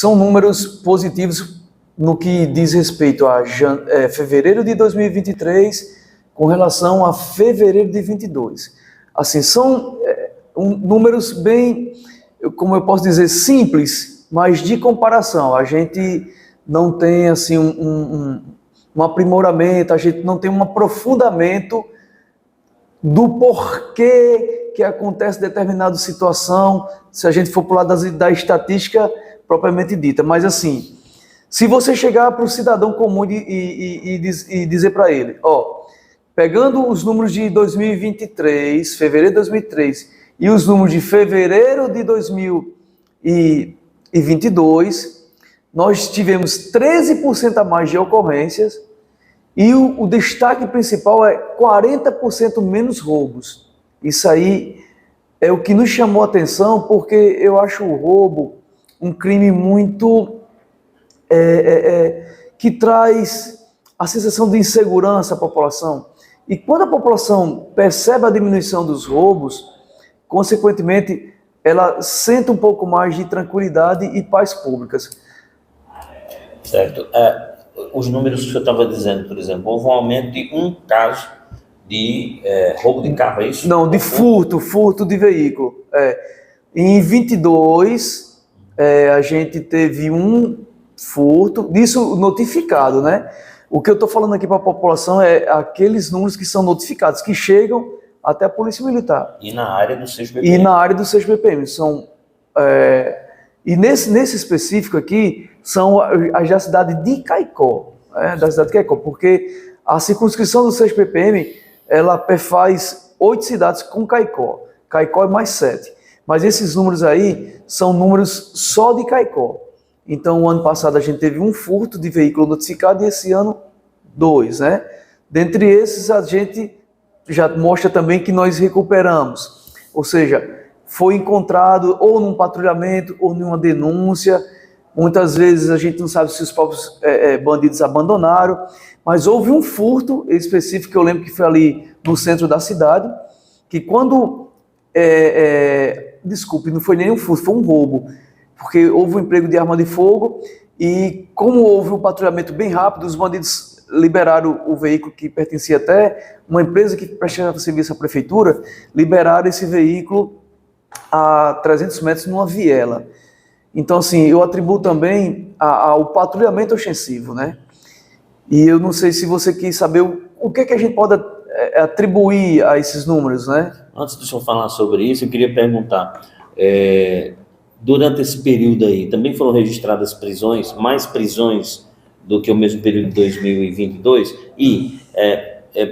São números positivos no que diz respeito a fevereiro de 2023 com relação a fevereiro de 22. Assim, são números bem, como eu posso dizer, simples, mas de comparação. A gente não tem assim um aprimoramento, a gente não tem um aprofundamento do porquê que acontece determinada situação, se a gente for para o lado da estatística propriamente dita. Mas assim, se você chegar para o cidadão comum e dizer para ele, pegando os números de 2023, fevereiro de 2003, e os números de fevereiro de 2022, nós tivemos 13% a mais de ocorrências, e o destaque principal é 40% menos roubos. Isso aí é o que nos chamou a atenção, porque eu acho o roubo um crime muito... que traz a sensação de insegurança à população. E quando a população percebe a diminuição dos roubos, consequentemente, ela sente um pouco mais de tranquilidade e paz públicas. Certo. Os números que eu estava dizendo, por exemplo, houve um aumento de um caso de roubo de carro, é isso? Não, de furto de veículo. Em 22, a gente teve um furto, disso notificado, né? O que eu estou falando aqui para a população é aqueles números que são notificados, que chegam até a Polícia Militar. E na área do 6BPM. E na área do 6BPM. E nesse específico aqui, são as da cidade de Caicó, da cidade de Caicó, porque a circunscrição do 6BPM, ela perfaz 8 cidades com Caicó. Caicó é mais 7. Mas esses números aí são números só de Caicó. Então, o ano passado a gente teve um furto de veículo notificado e esse ano 2, né? Dentre esses, a gente já mostra também que nós recuperamos. Ou seja, foi encontrado ou num patrulhamento ou numa denúncia. Muitas vezes a gente não sabe se os próprios bandidos abandonaram, mas houve um furto específico, eu lembro que foi ali no centro da cidade, que quando... desculpe, não foi nem um furto, foi um roubo, porque houve um emprego de arma de fogo e como houve um patrulhamento bem rápido, os bandidos liberaram o veículo que pertencia até uma empresa que prestava serviço à prefeitura, liberaram esse veículo a 300 metros numa viela. Então, assim, eu atribuo também ao patrulhamento ostensivo, né? E eu não sei se você quis saber o que a gente pode atribuir a esses números, né? Antes de eu falar sobre isso, eu queria perguntar, durante esse período aí, também foram registradas prisões, mais prisões do que o mesmo período de 2022? E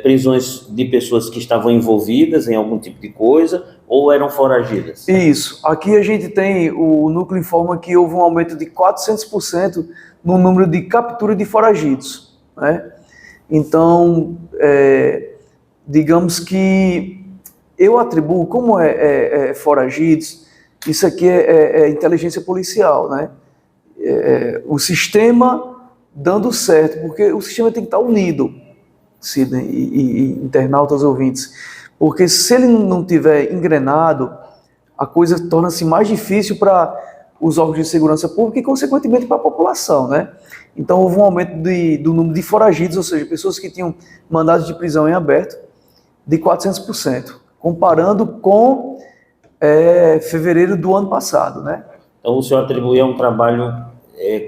prisões de pessoas que estavam envolvidas em algum tipo de coisa ou eram foragidas? Isso. Aqui a gente tem, o núcleo informa que houve um aumento de 400% no número de captura de foragidos, né? Então, digamos que eu atribuo, como foragidos, isso aqui é inteligência policial, né? O sistema dando certo, porque o sistema tem que estar unido, Sidney e internautas ouvintes, porque se ele não tiver engrenado, a coisa torna-se mais difícil para os órgãos de segurança pública e, consequentemente, para a população, né? Então, houve um aumento do número de foragidos, ou seja, pessoas que tinham mandados de prisão em aberto, de 400%, comparando com fevereiro do ano passado, né? Então, o senhor atribui a um trabalho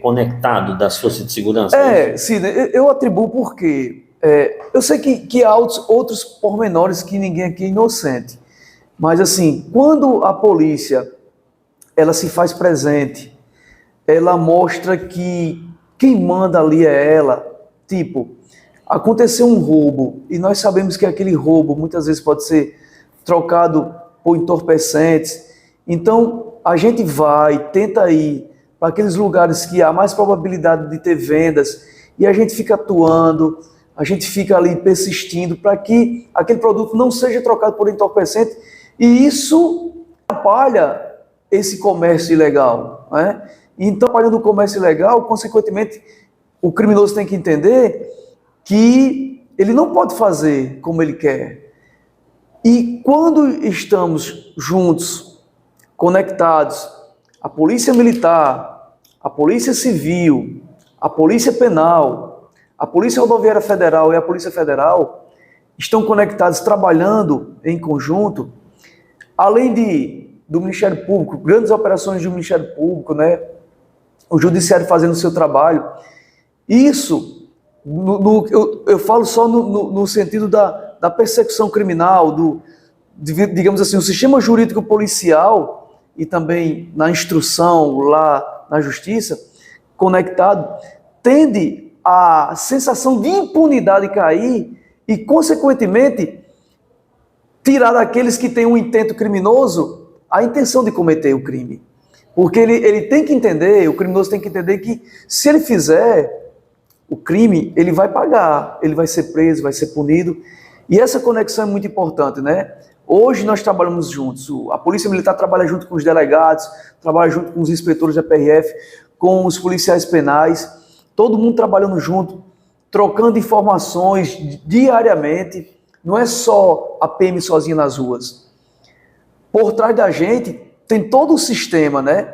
conectado das forças de segurança? Sim, eu atribuo porque eu sei que há outros pormenores que ninguém aqui é inocente, mas assim, quando a polícia ela se faz presente, ela mostra que quem manda ali é ela. Tipo, aconteceu um roubo e nós sabemos que aquele roubo muitas vezes pode ser trocado por entorpecentes, então a gente tenta ir para aqueles lugares que há mais probabilidade de ter vendas e a gente fica atuando, a gente fica ali persistindo para que aquele produto não seja trocado por entorpecente e isso atrapalha esse comércio ilegal, né? Então, atrapalhando o comércio ilegal, consequentemente, o criminoso tem que entender que ele não pode fazer como ele quer. E quando estamos juntos, conectados, a Polícia Militar, a Polícia Civil, a Polícia Penal, a Polícia Rodoviária Federal e a Polícia Federal estão conectados, trabalhando em conjunto, além do Ministério Público, grandes operações do Ministério Público, né? O Judiciário fazendo o seu trabalho. Isso, eu falo só no sentido da persecução criminal, digamos assim, o sistema jurídico policial e também na instrução lá na justiça, conectado, tende a sensação de impunidade cair e, consequentemente, tirar daqueles que têm um intento criminoso a intenção de cometer o crime. Porque ele tem que entender, o criminoso tem que entender que se ele fizer o crime, ele vai pagar, ele vai ser preso, vai ser punido. E essa conexão é muito importante, né? Hoje nós trabalhamos juntos, a Polícia Militar trabalha junto com os delegados, trabalha junto com os inspetores da PRF, com os policiais penais, todo mundo trabalhando junto, trocando informações diariamente. Não é só a PM sozinha nas ruas. Por trás da gente tem todo o sistema, né?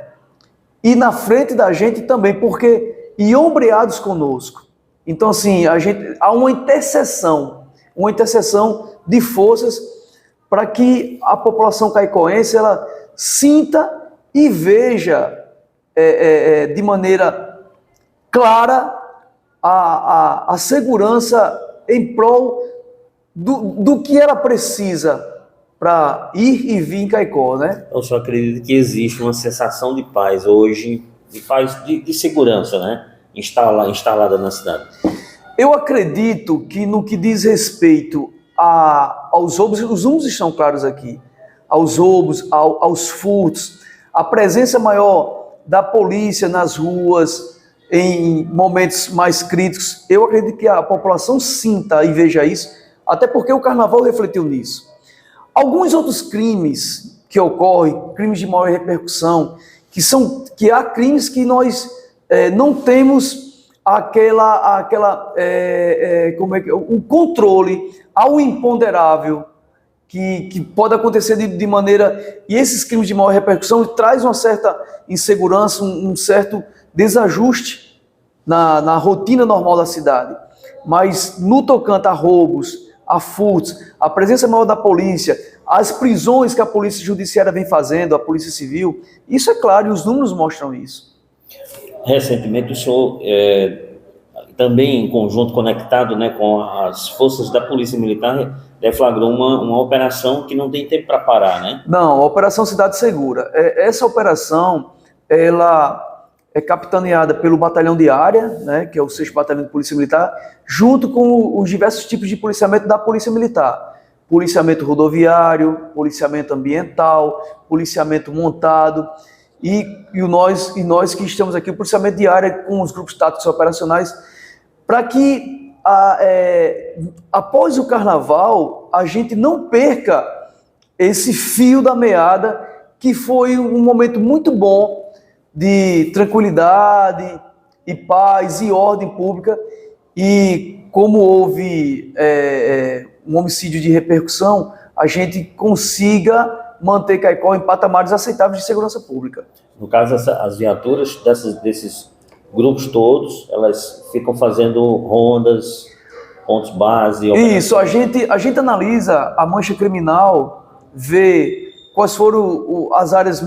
E na frente da gente também, porque e ombreados conosco. Então, assim, há uma interseção de forças para que a população caicoense ela sinta e veja de maneira clara a segurança em prol do que ela precisa para ir e vir em Caicó, né? Eu só acredito que existe uma sensação de paz hoje, de segurança, né? Instalada na cidade. Eu acredito que no que diz respeito aos roubos, os números estão claros aqui, aos roubos, aos furtos, a presença maior da polícia nas ruas em momentos mais críticos, eu acredito que a população sinta e veja isso, até porque o Carnaval refletiu nisso. Alguns outros crimes que ocorrem, crimes de maior repercussão, que há crimes que nós não temos o controle ao imponderável que pode acontecer de maneira... E esses crimes de maior repercussão traz uma certa insegurança, um certo desajuste na rotina normal da cidade. Mas no tocante a roubos, a furtos, a presença maior da polícia, as prisões que a Polícia Judiciária vem fazendo, a Polícia Civil, isso é claro, e os números mostram isso. Recentemente o senhor, também em conjunto, conectado, né, com as forças da Polícia Militar, deflagrou uma operação que não tem tempo para parar, né? Não, a Operação Cidade Segura. Essa operação, ela é capitaneada pelo Batalhão de Área, né, que é o 6º Batalhão de Polícia Militar, junto com os diversos tipos de policiamento da Polícia Militar. Policiamento rodoviário, policiamento ambiental, policiamento montado, e nós que estamos aqui, o policiamento de área com os grupos táticos operacionais, para que após o Carnaval a gente não perca esse fio da meada, que foi um momento muito bom de tranquilidade e paz e ordem pública, e como houve um homicídio de repercussão, a gente consiga manter Caicó em patamares aceitáveis de segurança pública. No caso, as viaturas desses grupos todos, elas ficam fazendo rondas, pontos base... Isso, a gente analisa a mancha criminal, vê quais foram as áreas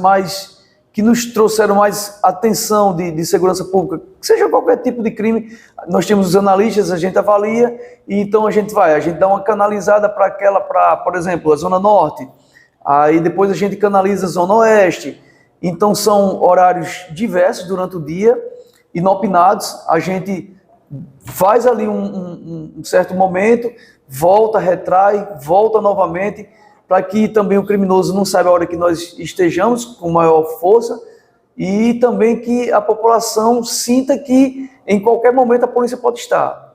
que nos trouxeram mais atenção de segurança pública, seja qualquer tipo de crime. Nós temos os analistas, a gente avalia, e então a gente dá uma canalizada por exemplo, a Zona Norte, aí depois a gente canaliza a Zona Oeste. Então são horários diversos durante o dia, inopinados, a gente faz ali um certo momento, volta, retrai, volta novamente, para que também o criminoso não saiba a hora que nós estejamos com maior força, e também que a população sinta que em qualquer momento a polícia pode estar.